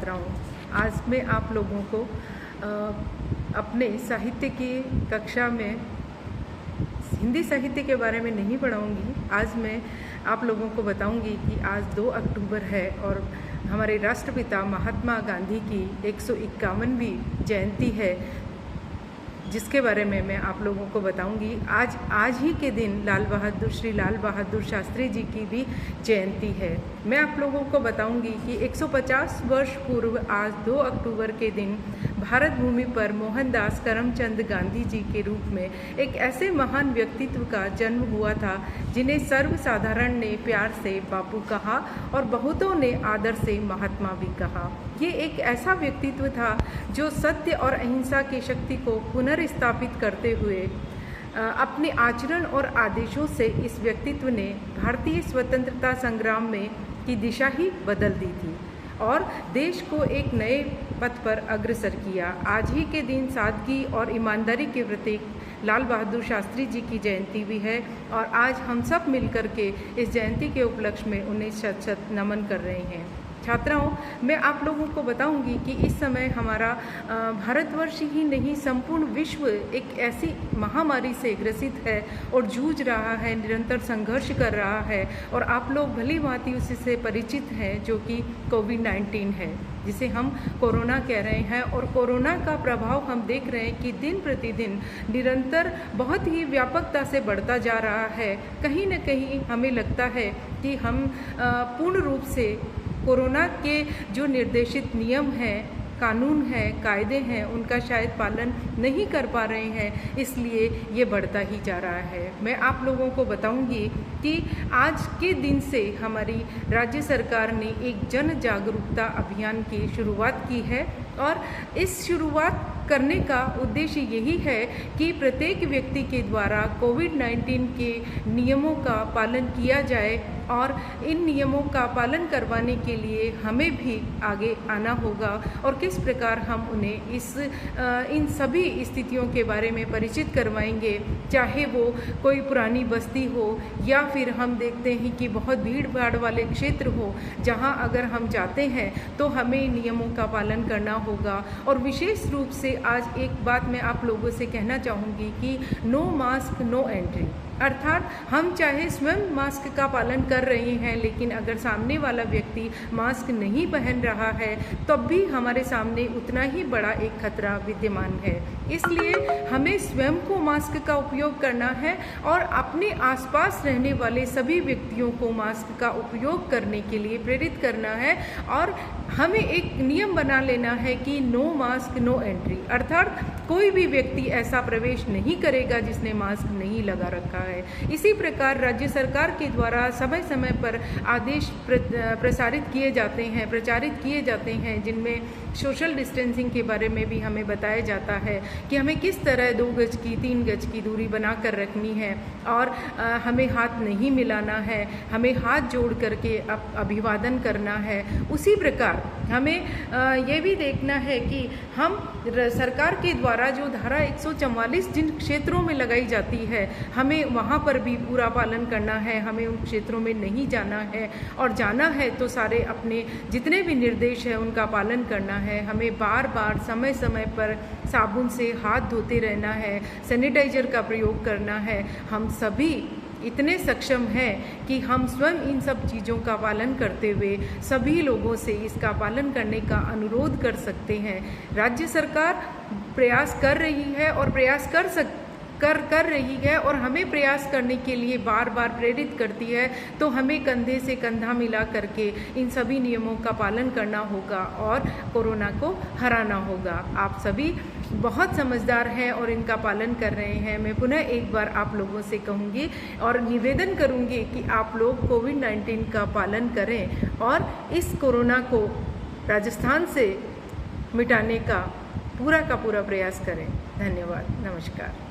छात्राओं, आज मैं आप लोगों को अपने साहित्य की कक्षा में हिंदी साहित्य के बारे में नहीं पढ़ाऊंगी। आज मैं आप लोगों को बताऊंगी कि आज 2 अक्टूबर है और हमारे राष्ट्रपिता महात्मा गांधी की 151वीं जयंती है, जिसके बारे में मैं आप लोगों को बताऊंगी। आज ही के दिन श्री लाल बहादुर शास्त्री जी की भी जयंती है। मैं आप लोगों को बताऊंगी कि 150 वर्ष पूर्व आज 2 अक्टूबर के दिन भारत भूमि पर मोहनदास करमचंद गांधी जी के रूप में एक ऐसे महान व्यक्तित्व का जन्म हुआ था जिन्हें सर्वसाधारण ने प्यार से बापू कहा और बहुतों ने आदर से महात्मा भी कहा। ये एक ऐसा व्यक्तित्व था जो सत्य और अहिंसा की शक्ति को पुनर्स्थापित करते हुए अपने आचरण और आदेशों से इस व्यक्तित्व ने भारतीय स्वतंत्रता संग्राम में की दिशा ही बदल दी थी और देश को एक नए पथ पर अग्रसर किया। आज ही के दिन सादगी और ईमानदारी के प्रतीक लाल बहादुर शास्त्री जी की जयंती भी है और आज हम सब मिलकर के इस जयंती के उपलक्ष्य में उन्हें शत-शत नमन कर रहे हैं। छात्राओं, मैं आप लोगों को बताऊंगी कि इस समय हमारा भारतवर्ष ही नहीं संपूर्ण विश्व एक ऐसी महामारी से ग्रसित है और जूझ रहा है, निरंतर संघर्ष कर रहा है और आप लोग भली भांति उससे परिचित हैं, जो कि कोविड-19 है, जिसे हम कोरोना कह रहे हैं। और कोरोना का प्रभाव हम देख रहे हैं कि दिन प्रतिदिन निरंतर बहुत ही व्यापकता से बढ़ता जा रहा है। कहीं न कहीं हमें लगता है कि हम पूर्ण रूप से कोरोना के जो निर्देशित नियम हैं, कानून हैं, कायदे हैं, उनका शायद पालन नहीं कर पा रहे हैं, इसलिए ये बढ़ता ही जा रहा है। मैं आप लोगों को बताऊंगी कि आज के दिन से हमारी राज्य सरकार ने एक जन जागरूकता अभियान की शुरुआत की है और इस शुरुआत करने का उद्देश्य यही है कि प्रत्येक व्यक्ति के द्वारा कोविड-19 के नियमों का पालन किया जाए और इन नियमों का पालन करवाने के लिए हमें भी आगे आना होगा और किस प्रकार हम उन्हें इन सभी स्थितियों के बारे में परिचित करवाएंगे, चाहे वो कोई पुरानी बस्ती हो या फिर हम देखते हैं कि बहुत भीड़ भाड़ वाले क्षेत्र हो, जहां अगर हम जाते हैं तो हमें नियमों का पालन करना होगा। और विशेष रूप से आज एक बात मैं आप लोगों से कहना चाहूँगी कि नो मास्क नो एंट्री, अर्थात हम चाहे स्वयं मास्क का पालन कर रहे हैं, लेकिन अगर सामने वाला व्यक्ति मास्क नहीं पहन रहा है तब भी हमारे सामने उतना ही बड़ा एक खतरा विद्यमान है। इसलिए हमें स्वयं को मास्क का उपयोग करना है और अपने आसपास रहने वाले सभी व्यक्तियों को मास्क का उपयोग करने के लिए प्रेरित करना है और हमें एक नियम बना लेना है कि नो मास्क नो एंट्री, अर्थात कोई भी व्यक्ति ऐसा प्रवेश नहीं करेगा जिसने मास्क नहीं लगा रखा है। इसी प्रकार राज्य सरकार के द्वारा समय समय पर आदेश प्रचारित किए जाते हैं जिनमें सोशल डिस्टेंसिंग के बारे में भी हमें बताया जाता है कि हमें किस तरह 2 गज की 3 गज की दूरी बनाकर रखनी है और हमें हाथ नहीं मिलाना है, हमें हाथ जोड़ करके अभिवादन करना है। उसी प्रकार हमें ये भी देखना है कि हम सरकार के द्वारा जो धारा 144 जिन क्षेत्रों में लगाई जाती है, हमें वहाँ पर भी पूरा पालन करना है। हमें उन क्षेत्रों में नहीं जाना है और जाना है तो सारे अपने जितने भी निर्देश हैं उनका पालन करना है। हमें बार बार समय समय पर साबुन से हाथ धोते रहना है, सैनिटाइजर का प्रयोग करना है। हम सभी इतने सक्षम हैं कि हम स्वयं इन सब चीज़ों का पालन करते हुए सभी लोगों से इसका पालन करने का अनुरोध कर सकते हैं। राज्य सरकार प्रयास कर रही है और प्रयास कर रही है और हमें प्रयास करने के लिए बार बार प्रेरित करती है, तो हमें कंधे से कंधा मिला करके इन सभी नियमों का पालन करना होगा और कोरोना को हराना होगा। आप सभी बहुत समझदार हैं और इनका पालन कर रहे हैं। मैं पुनः एक बार आप लोगों से कहूँगी और निवेदन करूँगी कि आप लोग कोविड-19 का पालन करें और इस कोरोना को राजस्थान से मिटाने का पूरा प्रयास करें। धन्यवाद, नमस्कार।